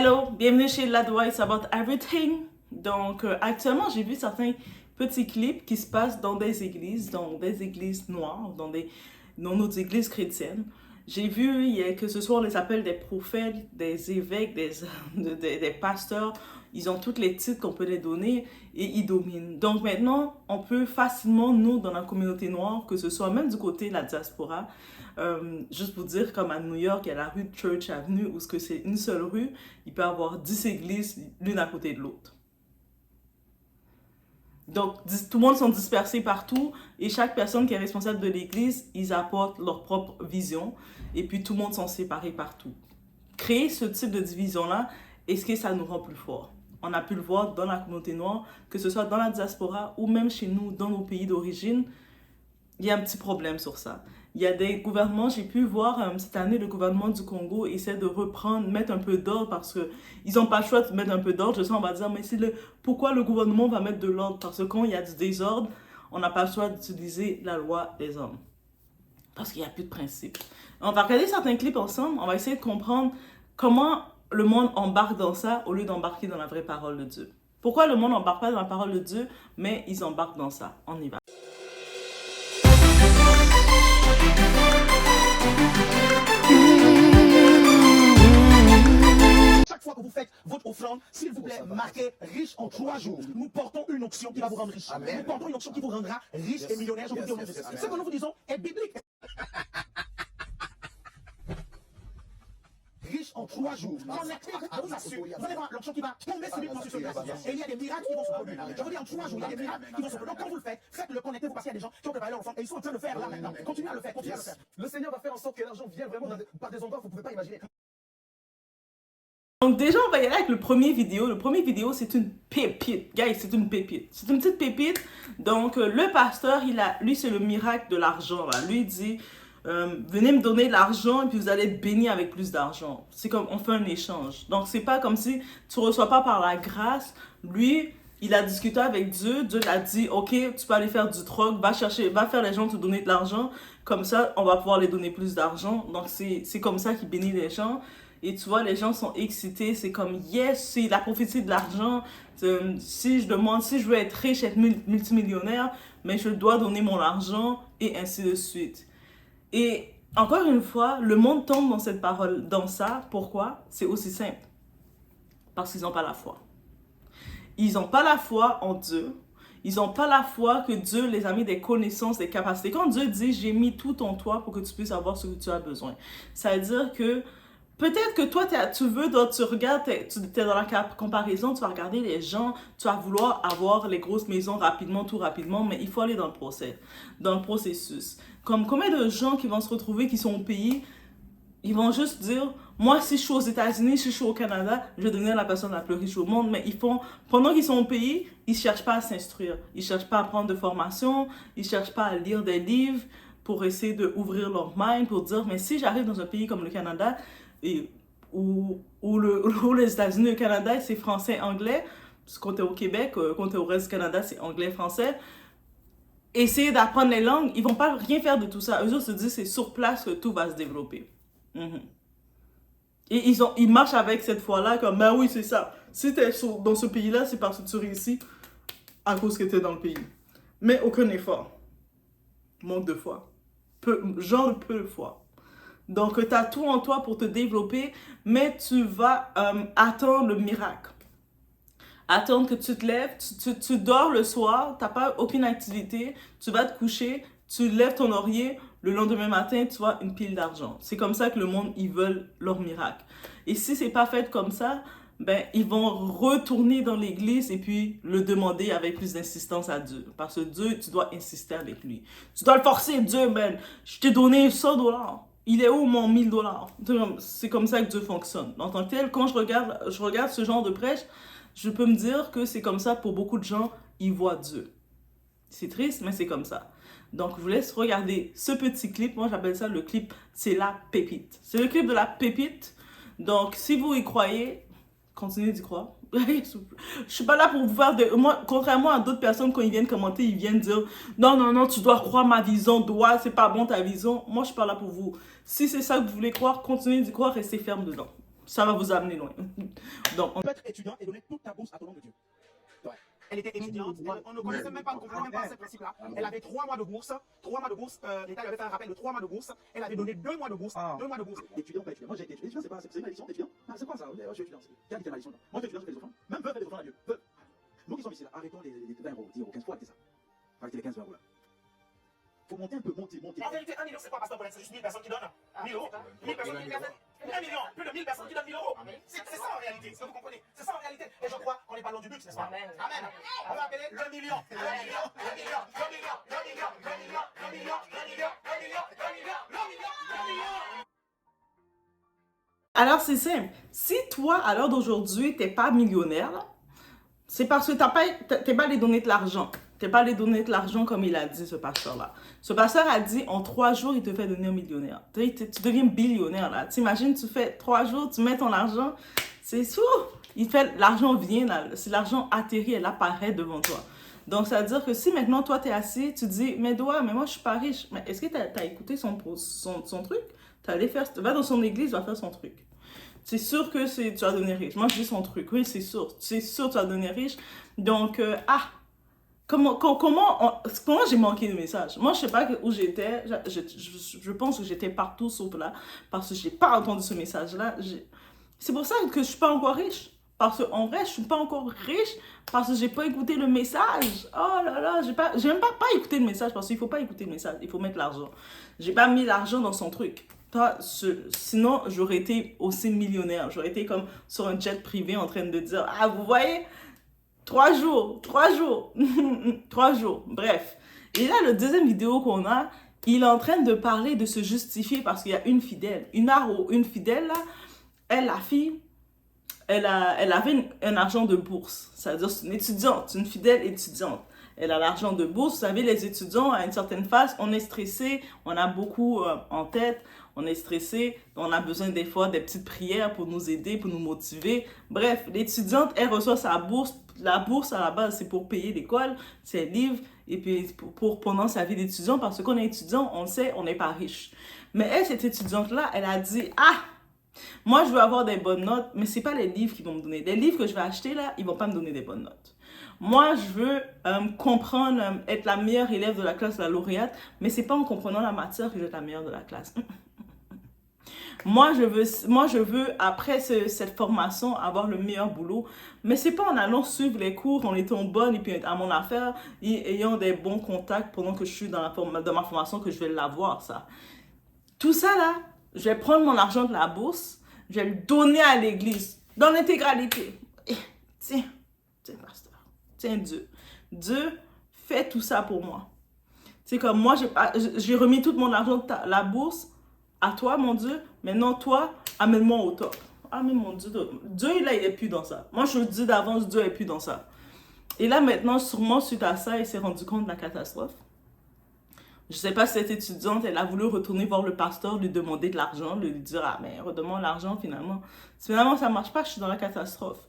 Hello, bienvenue chez L'Advice About Everything. Donc, actuellement, j'ai vu certains petits clips qui se passent dans des églises noires, dans nos églises chrétiennes. J'ai vu que ce soit on les appelle des prophètes, des évêques, des pasteurs. Ils ont tous les titres qu'on peut les donner et ils dominent. Donc maintenant, on peut facilement, nous, dans la communauté noire, que ce soit même du côté de la diaspora, juste pour dire, comme à New York, il y a la rue de Church Avenue, où c'est une seule rue, il peut y avoir 10 églises l'une à côté de l'autre. Donc, tout le monde sont dispersés partout et chaque personne qui est responsable de l'église, ils apportent leur propre vision et puis tout le monde sont séparés partout. Créer ce type de division-là, est-ce que ça nous rend plus forts? On a pu le voir dans la communauté noire, que ce soit dans la diaspora ou même chez nous, dans nos pays d'origine, il y a un petit problème sur ça. Il y a des gouvernements, j'ai pu voir cette année, le gouvernement du Congo essaie de reprendre, mettre un peu d'ordre parce qu'ils n'ont pas le choix de mettre un peu d'ordre. Je sais, on va dire, mais pourquoi le gouvernement va mettre de l'ordre? Parce que quand il y a du désordre, on n'a pas le choix d'utiliser la loi des hommes. Parce qu'il n'y a plus de principe. On va regarder certains clips ensemble, on va essayer de comprendre comment le monde embarque dans ça au lieu d'embarquer dans la vraie parole de Dieu. Pourquoi le monde n'embarque pas dans la parole de Dieu, mais ils embarquent dans ça? On y va. Chaque fois que vous faites votre offrande, s'il vous plaît, marquez riche en 3 jours. Nous portons une onction qui va vous rendre riche. Amen. Nous portons une onction qui vous rendra riche et millionnaire. Je vous dis au nom de Jésus. Ce que nous vous disons est biblique. Riche en 3 jours. Connectez-vous, je vous assure. Vous allez voir l'onction qui va tomber subitement sur ce place. Et il y a des miracles qui vont se produire. Je vous dis en 3 jours, il y a des miracles qui vont se produire. Donc quand vous le faites, faites-le, connectez-vous parce qu'il y a des gens qui ont préparé leur offrande et ils sont en train de le faire là maintenant. Continuez à le faire, continuez à le faire. Le Seigneur va faire en sorte que l'argent vienne vraiment par des endroits que vous ne pouvez pas imaginer. Donc déjà, on va y aller avec le premier vidéo. Le premier vidéo, c'est une pépite. Guys, c'est une pépite. C'est une petite pépite. Donc, le pasteur, lui, c'est le miracle de l'argent. Lui, il dit, venez me donner de l'argent et puis vous allez être béni avec plus d'argent. C'est comme, on fait un échange. Donc, c'est pas comme si tu reçois pas par la grâce. Lui, il a discuté avec Dieu. Dieu l'a dit, OK, tu peux aller faire du troc. Va faire les gens te donner de l'argent. Comme ça, on va pouvoir les donner plus d'argent. Donc, c'est comme ça qu'il bénit les gens. Et tu vois, les gens sont excités. C'est comme, yes, c'est la prophétie de l'argent. Si je veux être riche, être multimillionnaire, mais je dois donner mon argent et ainsi de suite. Et encore une fois, le monde tombe dans cette parole, dans ça. Pourquoi? C'est aussi simple. Parce qu'ils n'ont pas la foi. Ils n'ont pas la foi en Dieu. Ils n'ont pas la foi que Dieu les a mis des connaissances, des capacités. Quand Dieu dit, j'ai mis tout en toi pour que tu puisses avoir ce que tu as besoin. Ça veut dire que peut-être que toi, tu regardes, tu es dans la comparaison, tu vas regarder les gens, tu vas vouloir avoir les grosses maisons rapidement, tout rapidement, mais il faut aller dans le processus. Comme combien de gens qui vont se retrouver, qui sont au pays, ils vont juste dire, moi, si je suis aux États-Unis, si je suis au Canada, je vais devenir la personne la plus riche au monde, mais pendant qu'ils sont au pays, ils ne cherchent pas à s'instruire, ils ne cherchent pas à prendre de formation, ils ne cherchent pas à lire des livres pour essayer d'ouvrir leur mind, pour dire, mais si j'arrive dans un pays comme le Canada, ou les États-Unis, le Canada, c'est français-anglais. Parce que quand tu es au Québec, quand tu es au reste du Canada, c'est anglais-français. Essayer d'apprendre les langues, ils vont pas rien faire de tout ça. Eux autres se disent c'est sur place que tout va se développer. Et ils marchent avec cette foi-là comme, ben oui, c'est ça. Si tu es dans ce pays-là, c'est parce que tu réussis à cause que tu es dans le pays. Mais aucun effort. Manque de foi. Peu de foi. Donc, tu as tout en toi pour te développer, mais tu vas attendre le miracle. Attendre que tu te lèves, tu dors le soir, tu n'as pas aucune activité, tu vas te coucher, tu lèves ton oreiller, le lendemain matin, tu vois une pile d'argent. C'est comme ça que le monde, ils veulent leur miracle. Et si ce n'est pas fait comme ça, ben, ils vont retourner dans l'église et puis le demander avec plus d'insistance à Dieu. Parce que Dieu, tu dois insister avec lui. Tu dois le forcer, Dieu, ben, je t'ai donné $100. Il est où mon $1000? C'est comme ça que Dieu fonctionne. En tant que tel, quand je regarde ce genre de prêche, je peux me dire que c'est comme ça pour beaucoup de gens, ils voient Dieu. C'est triste, mais c'est comme ça. Donc, je vous laisse regarder ce petit clip. Moi, j'appelle ça le clip, c'est la pépite. C'est le clip de la pépite. Donc, si vous y croyez, continuez d'y croire. Je suis pas là pour vous faire moi, contrairement à d'autres personnes, quand ils viennent commenter, ils viennent dire non, tu dois croire ma vision, c'est pas bon ta vision. Moi, je suis pas là pour vous. Si c'est ça que vous voulez croire, continuez d'y croire, restez ferme dedans. ça va vous amener loin. Donc, Tu peux être étudiante et donner toute ta bourse à ton nom de Dieu. Ouais. Elle était étudiante, on ne connaissait même pas, on ne comprenait même pas ces principes-là. Elle avait 3 mois de bourse, l'État lui avait fait un rappel de 3 mois de bourse, elle avait donné 2 mois de bourse, 2 mois de bourse. Étudiant, pas étudiant. Moi j'ai été étudiant, c'est une malédiction d'étudiant. Ah, c'est quoi ça? Je suis étudiant. Quelle était malédiction? Moi je suis étudiant, je fais des enfants. Même veuve fait des enfants à Dieu. Veuve. Nous qui sommes ici là, arrêtons les 20 euros, 10 euros, 15 fois, arrêtez ça. Arrêtez les 15 euros là. Faut monter un peu, monter. En vérité, 1 million, c'est quoi, pasteur, pour c'est juste 1000 personnes qui donnent 1000 euros. 1000 personnes, 1 million, plus de 1000 personnes qui donnent 1000 euros. C'est ça en réalité, est-ce que vous comprenez? C'est ça en réalité. Et je crois qu'on n'est pas loin du but, n'est-ce pas? Amen. On va appeler le million. Le million, le million, le million, le million, le million, le million, le million, le million, le million, le million, le million. alors c'est simple. Si toi, à l'heure d'aujourd'hui, t'es pas millionnaire, là, c'est parce que t'es pas allé donner de l'argent. T'es pas allé donner de l'argent comme il a dit, ce pasteur-là. Ce pasteur a dit, en 3 jours, il te fait devenir millionnaire. Tu deviens billionnaire, là. T'imagines, tu fais 3 jours, tu mets ton argent, c'est sûr. L'argent vient, là. Si l'argent atterrit, elle apparaît devant toi. Donc, ça veut dire que si maintenant, toi, t'es assis, tu dis, mais moi, je suis pas riche. Mais est-ce que t'as écouté son truc? Va dans son église, va faire son truc. C'est sûr que tu vas devenir riche. Moi, je dis son truc. Oui, c'est sûr. C'est sûr, tu vas devenir riche. Donc, comment j'ai manqué de message? Moi, je sais pas où j'étais. Je pense que j'étais partout sauf là. Parce que j'ai pas entendu ce message-là. C'est pour ça que je suis pas encore riche. Parce qu'en vrai, je suis pas encore riche parce que j'ai pas écouté le message. Oh là là, j'ai même pas écouté le message parce qu'il faut pas écouter le message. Il faut mettre l'argent. J'ai pas mis l'argent dans son truc. Sinon, j'aurais été aussi millionnaire. J'aurais été comme sur un jet privé en train de dire, ah, vous voyez, 3 jours, 3 jours, 3 jours, bref. Et là, le deuxième vidéo qu'on a, il est en train de parler, de se justifier parce qu'il y a une fidèle. Une fidèle, là, la fille, elle avait un argent de bourse. C'est-à-dire, c'est une étudiante, une fidèle étudiante. Elle a l'argent de bourse. Vous savez, les étudiants, à une certaine phase, on est stressé, on a beaucoup en tête, on est stressé, on a besoin des fois des petites prières pour nous aider, pour nous motiver. Bref, l'étudiante, elle reçoit sa bourse. La bourse, à la base, c'est pour payer l'école, ses livres, et puis pendant sa vie d'étudiant, parce que quand on est étudiant, on le sait, on n'est pas riche. Mais elle, cette étudiante-là, elle a dit, moi, je veux avoir des bonnes notes, mais c'est pas les livres qui vont me donner. Les livres que je vais acheter, là, ils vont pas me donner des bonnes notes. Moi, je veux comprendre, être la meilleure élève de la classe, la lauréate, mais c'est pas en comprenant la matière que je vais être la meilleure de la classe. Moi, je veux après cette formation, avoir le meilleur boulot, mais c'est pas en allant suivre les cours, en étant bonne et puis à mon affaire, et ayant des bons contacts pendant que je suis dans ma formation que je vais l'avoir, ça. Tout ça, là, je vais prendre mon argent de la bourse, je vais le donner à l'église, dans l'intégralité. Tiens, pasteur. Tiens, Dieu, fais tout ça pour moi. C'est comme moi, j'ai remis tout mon argent de la bourse à toi, mon Dieu. Maintenant, toi, amène-moi au top. Ah, mais mon Dieu, Dieu, là, il n'est plus dans ça. Moi, je le dis d'avance, Dieu n'est plus dans ça. Et là, maintenant, sûrement, suite à ça, il s'est rendu compte de la catastrophe. Je ne sais pas si cette étudiante, elle a voulu retourner voir le pasteur, lui demander de l'argent, lui dire, ah, mais redemande l'argent, finalement. Finalement, ça ne marche pas, je suis dans la catastrophe.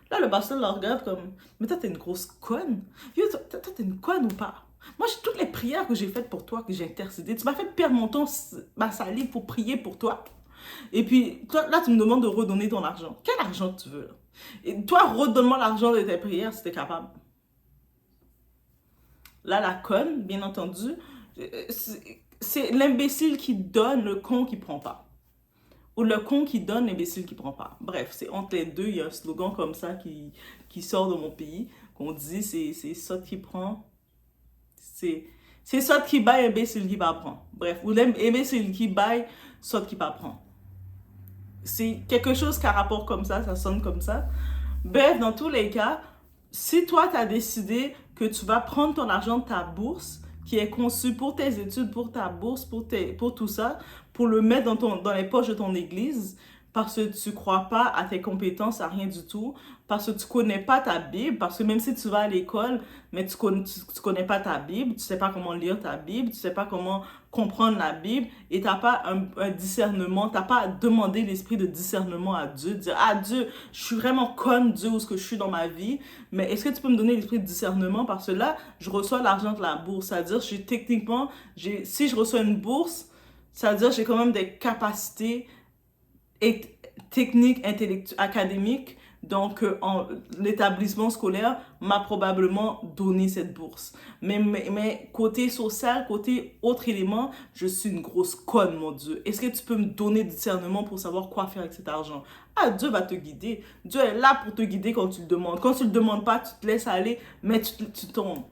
Là, le pasteur le regarde comme, mais toi, t'es une grosse conne. Toi, t'es une conne ou pas? Moi, toutes les prières que j'ai faites pour toi, que j'ai intercédées, tu m'as fait perdre mon temps, ma salive pour prier pour toi. Et puis, toi, là, tu me demandes de redonner ton argent. Quel argent tu veux, là? Et toi, redonne-moi l'argent de tes prières si t'es capable. Là, la conne, bien entendu, c'est l'imbécile qui donne, le con qui prend pas. Ou le con qui donne, l'imbécile qui prend pas. Bref, c'est entre les deux, il y a un slogan comme ça qui sort de mon pays, qu'on dit, c'est ça qui prend, c'est ça qui baille, imbécile qui va prendre. Bref, ou l'imbécile qui baille, ça qui va prendre. C'est quelque chose qui a rapport comme ça sonne comme ça. Bref, dans tous les cas, si toi, tu as décidé que tu vas prendre ton argent de ta bourse, qui est conçu pour tes études, pour ta bourse, pour tout ça, pour le mettre dans les poches de ton église, parce que tu ne crois pas à tes compétences, à rien du tout, parce que tu ne connais pas ta Bible, parce que même si tu vas à l'école, mais tu connais pas ta Bible, tu ne sais pas comment lire ta Bible, tu ne sais pas comment comprendre la Bible, et tu n'as pas un discernement, tu n'as pas demandé l'esprit de discernement à Dieu, dire « Ah Dieu, je suis vraiment conne, Dieu, où est-ce que je suis dans ma vie, mais est-ce que tu peux me donner l'esprit de discernement? Parce que là, je reçois l'argent de la bourse, c'est-à-dire, techniquement, si je reçois une bourse, c'est-à-dire j'ai quand même des capacités technique académique, donc l'établissement scolaire m'a probablement donné cette bourse. Mais côté social, côté autre élément, je suis une grosse conne, mon Dieu. Est-ce que tu peux me donner du discernement pour savoir quoi faire avec cet argent? Ah, Dieu va te guider. Dieu est là pour te guider quand tu le demandes. Quand tu le demandes pas, tu te laisses aller, mais tu tombes.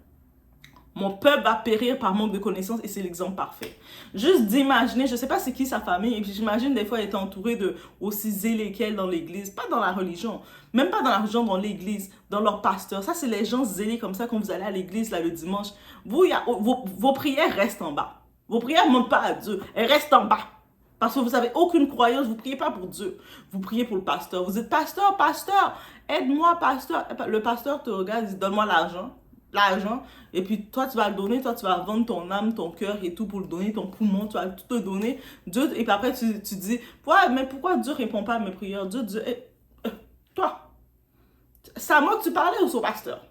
Mon peuple va périr par manque de connaissances et c'est l'exemple parfait. Juste d'imaginer, je ne sais pas c'est qui sa famille, et puis j'imagine des fois elle est entourée de aussi zélés qu'elle dans l'église, pas dans la religion, même pas dans la religion, dans l'église, dans leur pasteur. Ça, c'est les gens zélés comme ça quand vous allez à l'église là le dimanche. Vos prières restent en bas. Vos prières ne montent pas à Dieu, elles restent en bas. Parce que vous n'avez aucune croyance, vous ne priez pas pour Dieu, vous priez pour le pasteur. Vous dites, pasteur, aide-moi, pasteur. Le pasteur te regarde, il dit, donne-moi l'argent, et puis toi tu vas le donner, toi tu vas vendre ton âme, ton cœur et tout pour le donner, ton poumon, tu vas tout te donner. Dieu, et puis après tu dis, mais pourquoi Dieu ne répond pas à mes prières? Dieu, toi, c'est à moi que tu parlais ou c'est au pasteur?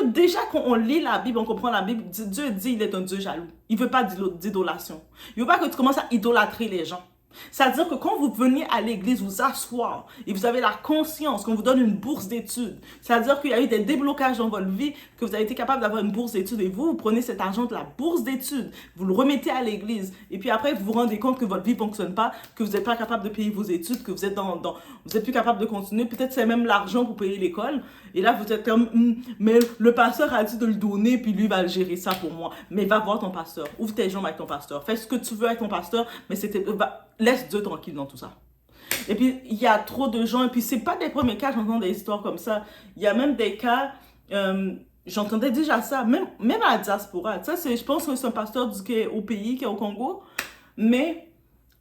Déjà quand on lit la Bible, on comprend la Bible, Dieu dit il est un Dieu jaloux. Il ne veut pas d'idolation. Il ne veut pas que tu commences à idolâtrer les gens. C'est-à-dire que quand vous venez à l'église vous asseoir et vous avez la conscience qu'on vous donne une bourse d'études, c'est-à-dire qu'il y a eu des déblocages dans votre vie, que vous avez été capable d'avoir une bourse d'études et vous prenez cet argent de la bourse d'études, vous le remettez à l'église et puis après vous vous rendez compte que votre vie ne fonctionne pas, que vous n'êtes pas capable de payer vos études, que vous êtes vous êtes plus capable de continuer, peut-être c'est même l'argent pour payer l'école et là vous êtes comme mais le pasteur a dit de le donner puis lui va le gérer ça pour moi. Mais va voir ton pasteur, ouvre tes jambes avec ton pasteur, fais ce que tu veux avec ton pasteur, mais laisse Dieu tranquille dans tout ça. Et puis, il y a trop de gens, et puis c'est pas des premiers cas, j'entends des histoires comme ça. Il y a même des cas, j'entendais déjà ça, même à la diaspora. Ça, je pense que c'est un pasteur qui est au pays, qui est au Congo, mais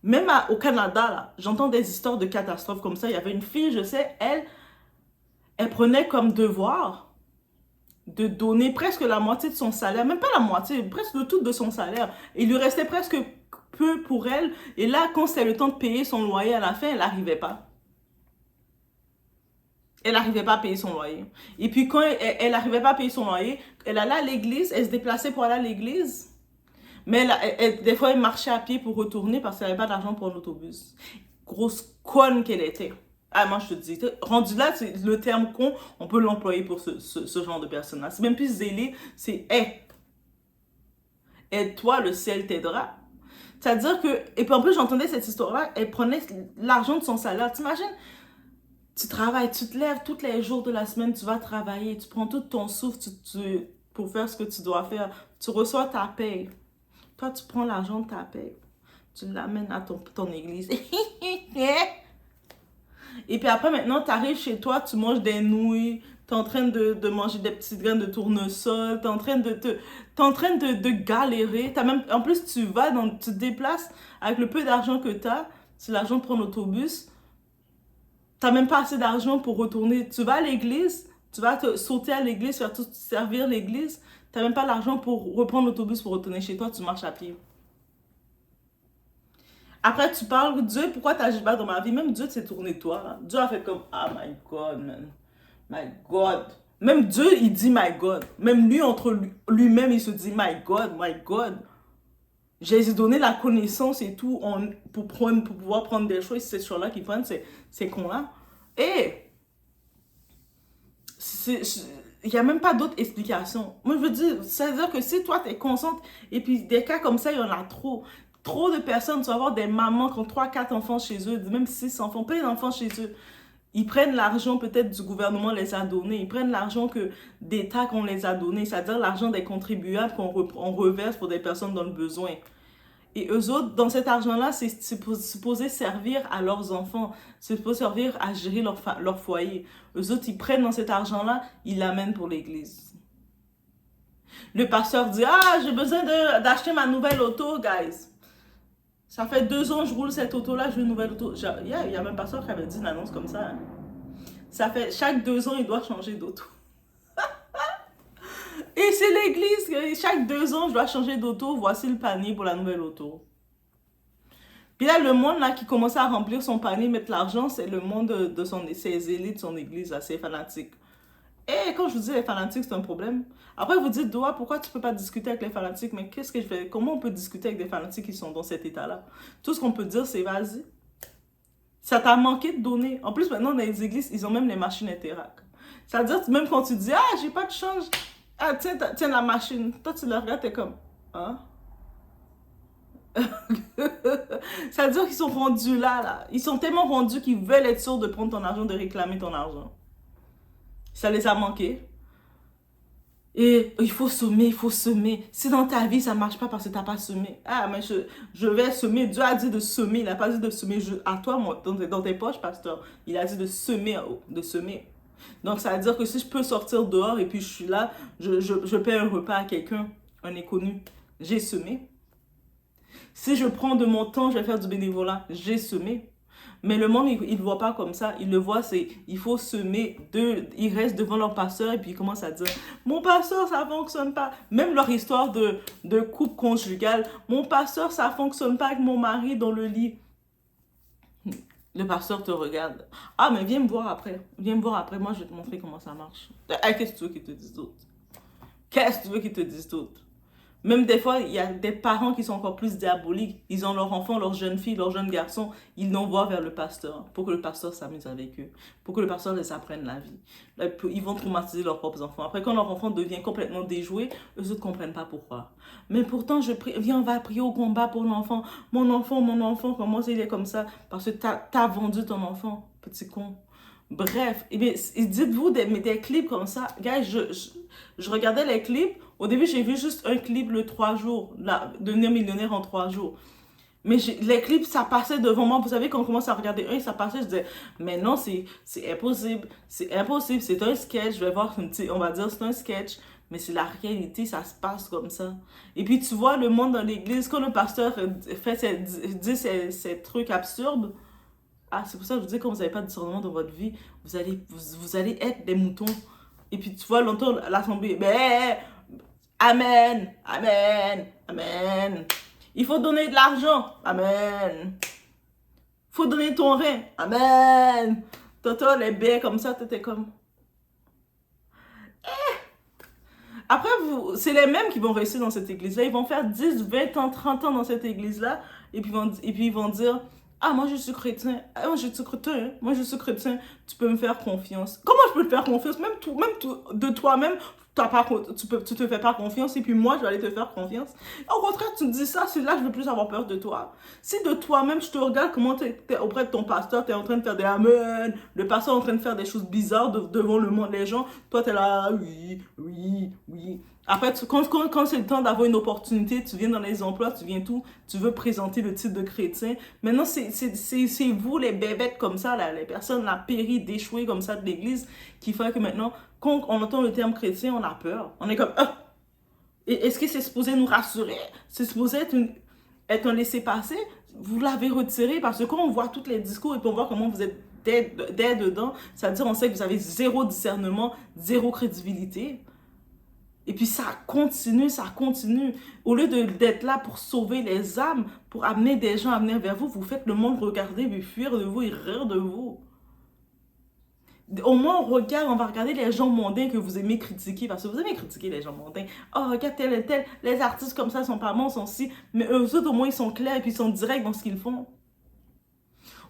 même au Canada, là, j'entends des histoires de catastrophes comme ça. Il y avait une fille, je sais, elle prenait comme devoir de donner presque la moitié de son salaire, même pas la moitié, presque le tout de son salaire. Il lui restait presque peu pour elle. Et là, quand c'est le temps de payer son loyer à la fin, elle n'arrivait pas. Elle n'arrivait pas à payer son loyer. Et puis quand elle n'arrivait pas à payer son loyer, elle allait à l'église, elle se déplaçait pour aller à l'église. Mais des fois, elle marchait à pied pour retourner parce qu'elle n'avait pas d'argent pour un autobus. Grosse conne qu'elle était. Ah, moi, je te dis, rendu là, c'est le terme con, on peut l'employer pour ce genre de personne-là. C'est même plus zélé, c'est aide-toi, le ciel t'aidera. C'est-à-dire que, et puis en plus, j'entendais cette histoire-là, elle prenait l'argent de son salaire. T'imagines, tu travailles, tu te lèves tous les jours de la semaine, tu vas travailler, tu prends tout ton souffle pour faire ce que tu dois faire. Tu reçois ta paye. Toi, tu prends l'argent de ta paye, tu l'amènes à ton église. Et puis après, maintenant, tu arrives chez toi, tu manges des nouilles, tu es en train de manger des petites graines de tournesol, tu es en train de galérer. En plus, tu te déplaces avec le peu d'argent que tu as, c'est l'argent de prendre l'autobus. Tu n'as même pas assez d'argent pour retourner. Tu vas à l'église, tu vas te sauter à l'église, faire tout servir l'église. Tu n'as même pas l'argent pour reprendre l'autobus pour retourner chez toi, tu marches à pied. Après, tu parles, Dieu, pourquoi tu n'agis pas dans ma vie? Même Dieu s'est tourné de toi. Là. Dieu a fait comme, ah, my God, man. My God. Même Dieu, il dit, my God. Même lui, entre lui-même, il se dit, my God, my God. J'ai donné la connaissance et tout pour pouvoir prendre des choses. C'est ces choses-là qui prennent ces cons-là. Et il n'y a même pas d'autre explication. Moi, je veux dire, c'est-à-dire que si toi, tu es consciente, et puis des cas comme ça, il y en a trop. Trop de personnes, tu vas avoir des mamans qui ont 3-4 enfants chez eux, même 6 enfants, plein d'enfants chez eux. Ils prennent l'argent peut-être du gouvernement les a donné, ils prennent l'argent d'État qu'on les a donné, c'est-à-dire l'argent des contribuables qu'on reverse pour des personnes dans le besoin. Et eux autres, dans cet argent-là, c'est supposé servir à leurs enfants, c'est supposé servir à gérer leur foyer. Eux autres, ils prennent dans cet argent-là, ils l'amènent pour l'église. Le pasteur dit, ah, j'ai besoin d'acheter ma nouvelle auto, guys. Ça fait 2 ans que je roule cette auto-là, je veux une nouvelle auto. Il y a même pas ça qui avait dit une annonce comme ça. Hein. Ça fait chaque 2 ans, il doit changer d'auto. Et c'est l'église, chaque 2 ans, je dois changer d'auto. Voici le panier pour la nouvelle auto. Puis là, le monde là, qui commence à remplir son panier, mettre l'argent, c'est le monde de ses élites, de son église, là, ses fanatiques. Et quand je vous dis les fanatiques, c'est un problème. Après, vous dites, Doa, pourquoi tu ne peux pas discuter avec les fanatiques? Mais qu'est-ce que je fais? Comment on peut discuter avec des fanatiques qui sont dans cet état-là? Tout ce qu'on peut dire, c'est vas-y. Ça t'a manqué de donner. En plus, maintenant, dans les églises, ils ont même les machines Interact. C'est-à-dire, même quand tu dis, ah, j'ai pas de change, ah, tiens la machine. Toi, tu la regardes, t'es comme, hein? C'est-à-dire qu'ils sont rendus là. Ils sont tellement rendus qu'ils veulent être sûrs de prendre ton argent, de réclamer ton argent. Ça les a manqués. Et il faut semer, il faut semer. Si dans ta vie, ça ne marche pas parce que tu n'as pas semé. Ah, mais je vais semer. Dieu a dit de semer. Il n'a pas dit de semer à toi, dans tes poches, pasteur. Il a dit de semer, de semer. Donc, ça veut dire que si je peux sortir dehors et puis je suis là, je paie un repas à quelqu'un, un inconnu, j'ai semé. Si je prends de mon temps, je vais faire du bénévolat, j'ai semé. Mais le monde, il ne le voit pas comme ça. Il le voit, c'est il faut semer. Ils restent devant leur pasteur et puis ils commencent à dire « Mon pasteur, ça ne fonctionne pas. » Même leur histoire de couple conjugal. « Mon pasteur, ça ne fonctionne pas avec mon mari dans le lit. » Le pasteur te regarde. « Ah, mais viens me voir après. Viens me voir après. Moi, je vais te montrer comment ça marche. » Qu'est-ce que tu veux qu'ils te disent d'autre? Qu'est-ce que tu veux qu'ils te disent d'autre? Même des fois, il y a des parents qui sont encore plus diaboliques. Ils ont leur enfant, leur jeune fille, leur jeune garçon. Ils l'envoient vers le pasteur pour que le pasteur s'amuse avec eux. Pour que le pasteur les apprenne la vie. Là, ils vont traumatiser leurs propres enfants. Après, quand leur enfant devient complètement déjoué, eux ne comprennent pas pourquoi. Mais pourtant, je prie, viens, on va prier au combat pour l'enfant. Mon enfant, comment il est comme ça? Parce que t'as vendu ton enfant, petit con. Bref, eh bien, dites-vous des clips comme ça. Guys, je regardais les clips. Au début, j'ai vu juste un clip le 3 jours. Devenir millionnaire en 3 jours. Mais les clips, ça passait devant moi. Vous savez, quand on commence à regarder un, ça passait, je disais, mais non, c'est impossible. C'est impossible. C'est un sketch. Je vais voir, on va dire, c'est un sketch. Mais c'est la réalité, ça se passe comme ça. Et puis, tu vois, le monde dans l'église, quand le pasteur dit ces trucs absurdes, ah, c'est pour ça que je vous dis, quand vous n'avez pas de discernement dans votre vie, vous allez être des moutons. Et puis, tu vois, longtemps, l'assemblée, ben, amen, amen, amen. Il faut donner de l'argent, amen. Il faut donner ton rein, amen. T'entends les baies comme ça, t'étais comme... Après, c'est les mêmes qui vont rester dans cette église-là. Ils vont faire 10, 20 ans, 30 ans dans cette église-là. Et puis ils vont dire... Ah, moi je suis chrétien. Ah, moi je suis chrétien. Hein? Moi je suis chrétien. Tu peux me faire confiance. Comment je peux te faire confiance? Même de toi-même, tu te fais pas confiance. Et puis moi, je vais aller te faire confiance. Au contraire, tu me dis ça, c'est là que je veux plus avoir peur de toi. Si de toi-même, je te regarde comment tu es auprès de ton pasteur, tu es en train de faire des amen. Le pasteur est en train de faire des choses bizarres devant le monde, les gens. Toi, tu es là, oui, oui, oui. Après, quand c'est le temps d'avoir une opportunité, tu viens dans les emplois, tu viens tout, tu veux présenter le titre de chrétien. Maintenant, c'est vous, les bébêtes comme ça, là, les personnes là, péries, déchouées comme ça de l'église, qui fait que maintenant, quand on entend le terme chrétien, on a peur. On est comme, est-ce que c'est supposé nous rassurer? C'est supposé être un laissez-passer? Vous l'avez retiré parce que quand on voit tous les discours et puis on voit comment vous êtes dès dedans, c'est-à-dire on sait que vous avez zéro discernement, zéro crédibilité. Et puis ça continue, ça continue. Au lieu d'être là pour sauver les âmes, pour amener des gens à venir vers vous, vous faites le monde regarder, puis fuir de vous et rire de vous. Au moins, on va regarder les gens mondains que vous aimez critiquer, parce que vous aimez critiquer les gens mondains. Oh, regarde tel et tel, les artistes comme ça sont pas bons, sont si. Mais eux autres, au moins, ils sont clairs et puis ils sont directs dans ce qu'ils font.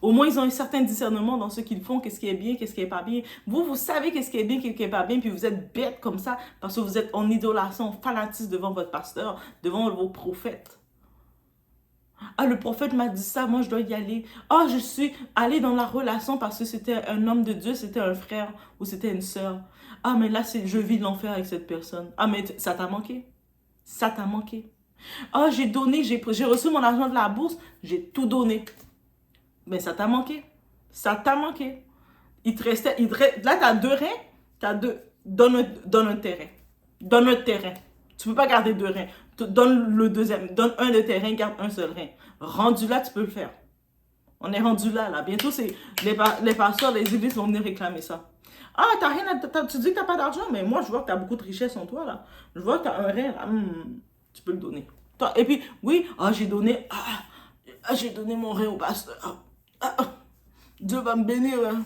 Au moins, ils ont un certain discernement dans ce qu'ils font, qu'est-ce qui est bien, qu'est-ce qui est pas bien. Vous savez qu'est-ce qui est bien, qu'est-ce qui est pas bien, puis vous êtes bête comme ça parce que vous êtes en idolâtrie, en fanatisme devant votre pasteur, devant vos prophètes. Ah, le prophète m'a dit ça, moi je dois y aller. Ah, je suis allée dans la relation parce que c'était un homme de Dieu, c'était un frère ou c'était une sœur. Ah, mais là, je vis l'enfer avec cette personne. Ah, mais ça t'a manqué. Ça t'a manqué. Ah, j'ai donné, j'ai reçu mon argent de la bourse, j'ai tout donné. Mais ça t'a manqué. Ça t'a manqué. Là, tu as 2 reins. Donne un terrain. Donne un terrain. Tu ne peux pas garder 2 reins. Donne le deuxième. Donne un de tes reins, garde un seul rein. Rendu là, tu peux le faire. On est rendu là. Bientôt, les pasteurs, les églises vont venir réclamer ça. Ah, tu dis que tu n'as pas d'argent, mais moi, je vois que tu as beaucoup de richesse en toi. Là. Je vois que tu as un rein. Là. Tu peux le donner. Et puis, oui, j'ai donné... j'ai donné mon rein au pasteur. Dieu va me bénir. Hein.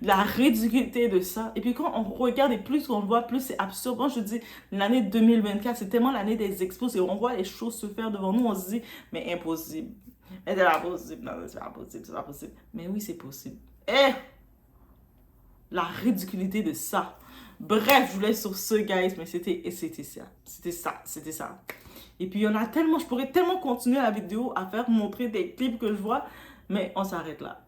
La ridiculité de ça. Et puis quand on regarde et plus on voit, plus c'est absurde. Moi, je dis, l'année 2024, c'est tellement l'année des expos et on voit les choses se faire devant nous. On se dit, mais impossible. Mais c'est pas possible, non, c'est pas possible, c'est pas possible. Mais oui, c'est possible. Eh! La ridiculité de ça. Bref, je voulais sur ce, guys, mais c'était ça. C'était ça. Et puis, il y en a tellement, je pourrais tellement continuer la vidéo à faire montrer des clips que je vois, mais on s'arrête là.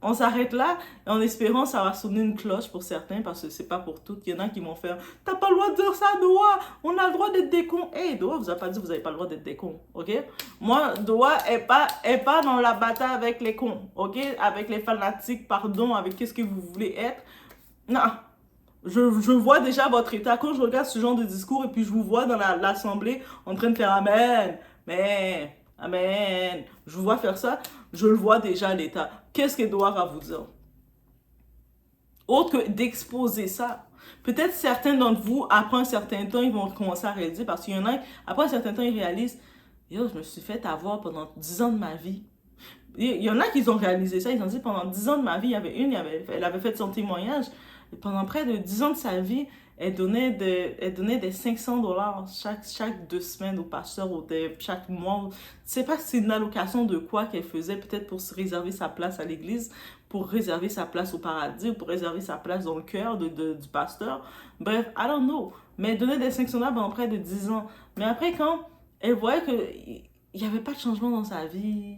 On s'arrête là, en espérant ça va sonner une cloche pour certains, parce que c'est pas pour toutes. Il y en a qui vont faire « T'as pas le droit de dire ça, Doa! On a le droit d'être des cons! » Hey, Doa, vous avez pas dit que vous avez pas le droit d'être des cons, ok? Moi, Doa est pas dans la bataille avec les cons, ok? Avec les fanatiques, pardon, avec qu'est-ce que vous voulez être. Non, je vois déjà votre état. Quand je regarde ce genre de discours et puis je vous vois dans l'assemblée en train de faire « Amen! » Mais... Amen. Je vous vois faire ça, je le vois déjà à l'état. Qu'est-ce que Doa va vous dire? Autre que d'exposer ça. Peut-être certains d'entre vous, après un certain temps, ils vont commencer à réaliser, parce qu'il y en a, après un certain temps, ils réalisent, yo, je me suis fait avoir pendant 10 ans de ma vie. Il y en a qui ont réalisé ça, ils ont dit, pendant 10 ans de ma vie, il y avait une, elle avait fait son témoignage, et pendant près de 10 ans de sa vie, elle donnait des 500$ chaque 2 semaines au pasteur, ou chaque mois. Je sais pas si c'est une allocation de quoi qu'elle faisait, peut-être pour se réserver sa place à l'église, pour réserver sa place au paradis, ou pour réserver sa place dans le cœur du pasteur. Bref, I don't know. Mais elle donnait des 500$ pendant près de 10 ans. Mais après, quand elle voyait qu'il n'y avait pas de changement dans sa vie,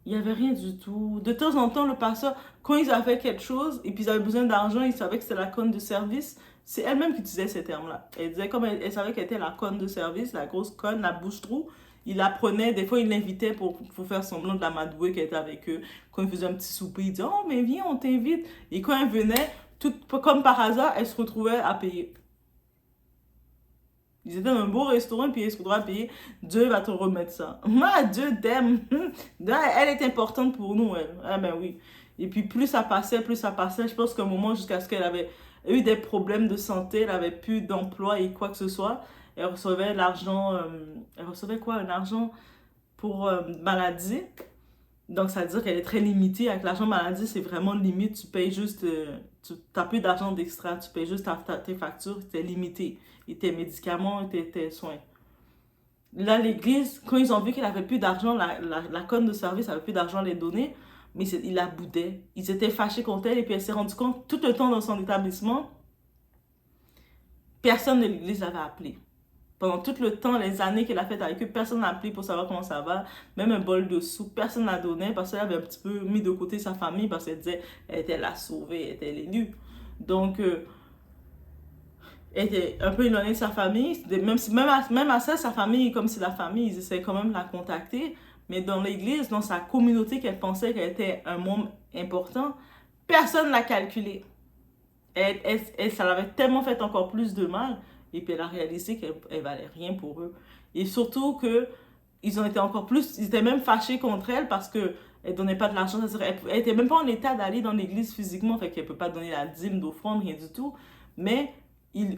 il n'y avait rien du tout. De temps en temps, le pasteur, quand ils avaient quelque chose, et puis ils avaient besoin d'argent, ils savaient que c'était la conne de service. C'est elle-même qui utilisait ces termes-là. Elle disait, comme elle savait qu'elle était la conne de service, la grosse conne, la bouche-trou, il la prenait, des fois il l'invitait pour faire semblant de la madouer qu'elle était avec eux. Quand il faisait un petit souper, il disait, oh mais viens, on t'invite. Et quand elle venait, comme par hasard, elle se retrouvait à payer. Ils étaient dans un beau restaurant, puis elle se retrouvait à payer. Dieu va te remettre ça. Moi, Dieu t'aime. Elle est importante pour nous, elle. Ah ben oui. Et puis plus ça passait, je pense qu'à un moment, jusqu'à ce qu'elle avait eu des problèmes de santé, elle avait plus d'emploi et quoi que ce soit. Elle recevait l'argent, elle recevait quoi? Un argent pour maladie. Donc ça veut dire qu'elle est très limitée. Avec l'argent maladie, c'est vraiment limite. Tu payes juste, tu n'as plus d'argent d'extra, tu payes juste tes factures, c'est limité. Et tes médicaments, tes soins. Là, l'église, quand ils ont vu qu'elle avait plus d'argent, la conne de service avait plus d'argent à les donner, mais il la boudait. Ils étaient fâchés contre elle et puis elle s'est rendue compte, tout le temps dans son établissement, personne de l'église l'avait appelée. Pendant tout le temps, les années qu'elle a fait avec eux, personne n'a appelé pour savoir comment ça va. Même un bol de soupe, personne n'a donné parce qu'elle avait un petit peu mis de côté sa famille parce qu'elle disait qu'elle était la sauvée, elle était l'élue. Donc, elle était un peu éloignée de sa famille. Même à ça, sa famille, comme c'est la famille, ils essaient quand même de la contacter. Mais dans l'église, dans sa communauté qu'elle pensait qu'elle était un membre important, personne ne l'a calculé. Ça l'avait tellement fait encore plus de mal. Et puis elle a réalisé qu'elle ne valait rien pour eux. Et surtout qu'ils ont été encore plus, ils étaient même fâchés contre elle parce qu'elle ne donnait pas de l'argent. Elle n'était même pas en état d'aller dans l'église physiquement, fait qu'elle ne peut pas donner la dîme d'offrande, rien du tout. Mais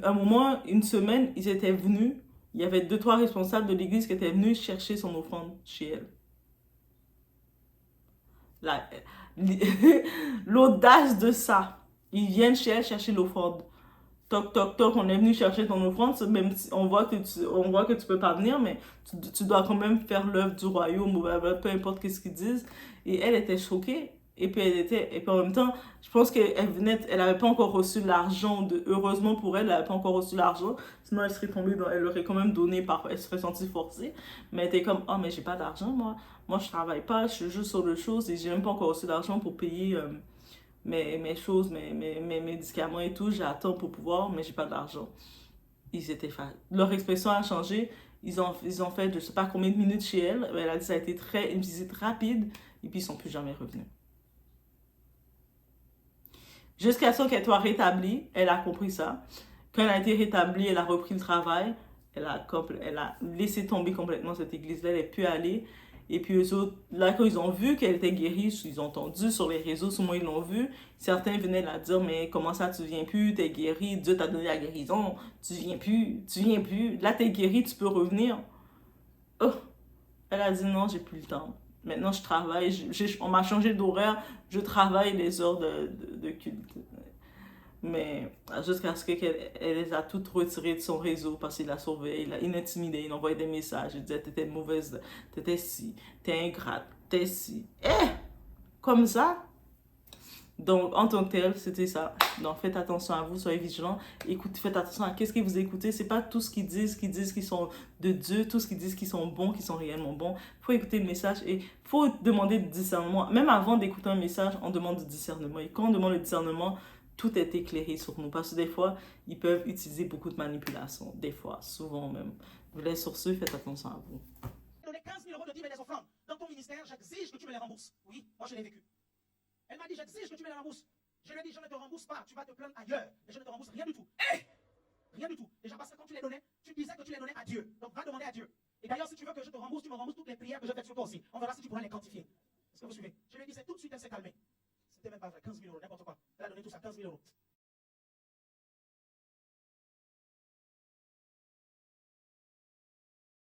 un moment, une semaine, ils étaient venus. Il y avait 2-3 responsables de l'église qui étaient venus chercher son offrande chez elle. L'audace de ça. Ils viennent chez elle chercher l'offrande. Toc, toc, toc, on est venu chercher ton offrande. Même si on voit que tu peux pas venir, mais tu dois quand même faire l'œuvre du royaume, peu importe ce qu'ils disent. Et elle était choquée. Et puis en même temps, je pense elle avait pas encore reçu l'argent. Heureusement pour elle, elle n'avait pas encore reçu l'argent. Sinon, elle serait tombée elle l'aurait quand même donné, elle se serait sentie forcée. Mais elle était comme, oh, mais j'ai pas d'argent, moi. Moi, je travaille pas, je suis juste sur le chose et j'ai même pas encore reçu d'argent pour payer mes choses, mes médicaments et tout. J'attends pour pouvoir, mais j'ai pas d'argent. Leur expression a changé. Ils ont fait, je sais pas combien de minutes chez elle. Elle a dit que ça a été une visite rapide et puis ils sont plus jamais revenus. Jusqu'à ce qu'elle soit rétablie, elle a compris ça. Quand elle a été rétablie, elle a repris le travail. Elle a laissé tomber complètement cette église-là. Elle n'est plus allée. Et puis eux autres, là, quand ils ont vu qu'elle était guérie, ils ont entendu sur les réseaux, souvent ils l'ont vu. Certains venaient la dire, mais comment ça, tu viens plus, t'es guérie, Dieu t'a donné la guérison, tu viens plus. Là, t'es guérie, tu peux revenir. Oh. Elle a dit, non, j'ai plus le temps. Maintenant, je travaille, on m'a changé d'horaire, je travaille les heures de culte. Mais jusqu'à ce qu'elle les a toutes retirées de son réseau parce qu'il la surveillait, il l'a intimidée, il envoyait des messages, il disait t'étais mauvaise, t'étais ci, t'es ingrate. t'es si. Comme ça. Donc, en tant que tel, c'était ça. Donc, faites attention à vous, soyez vigilants. Écoutez, faites attention à qu'est-ce que vous écoutez. C'est pas tout ce qu'ils disent qu'ils sont de Dieu, tout ce qu'ils disent qu'ils sont bons, qu'ils sont réellement bons. Il faut écouter le message et il faut demander du discernement. Même avant d'écouter un message, on demande du discernement. Et quand on demande le discernement, tout est éclairé sur nous. Parce que des fois, ils peuvent utiliser beaucoup de manipulation. Des fois, souvent même. Vous laissez sur ce, faites attention à vous. Donner 15 000 euros de dîmes et des offrandes. Dans ton ministère, j'exige que tu me les rembourses. Oui, moi je l'ai vécu. Elle m'a dit, j'exige que tu me les rembourses. Je lui ai dit, je ne te rembourse pas, tu vas te plaindre ailleurs. Mais je ne te rembourse rien du tout. Rien du tout. Déjà parce que quand tu les donnais, tu disais que tu les donnais à Dieu. Donc va demander à Dieu. Et d'ailleurs, si tu veux que je te rembourse, tu me rembourses toutes les prières que je fais sur toi aussi. On verra si tu pourras les quantifier. Est-ce que vous suivez? Je lui ai dit, c'est tout de suite, elle s'est calmée. C'était même pas vrai, 15 000 euros, n'importe quoi. Elle a donné tout ça, 15 000 euros.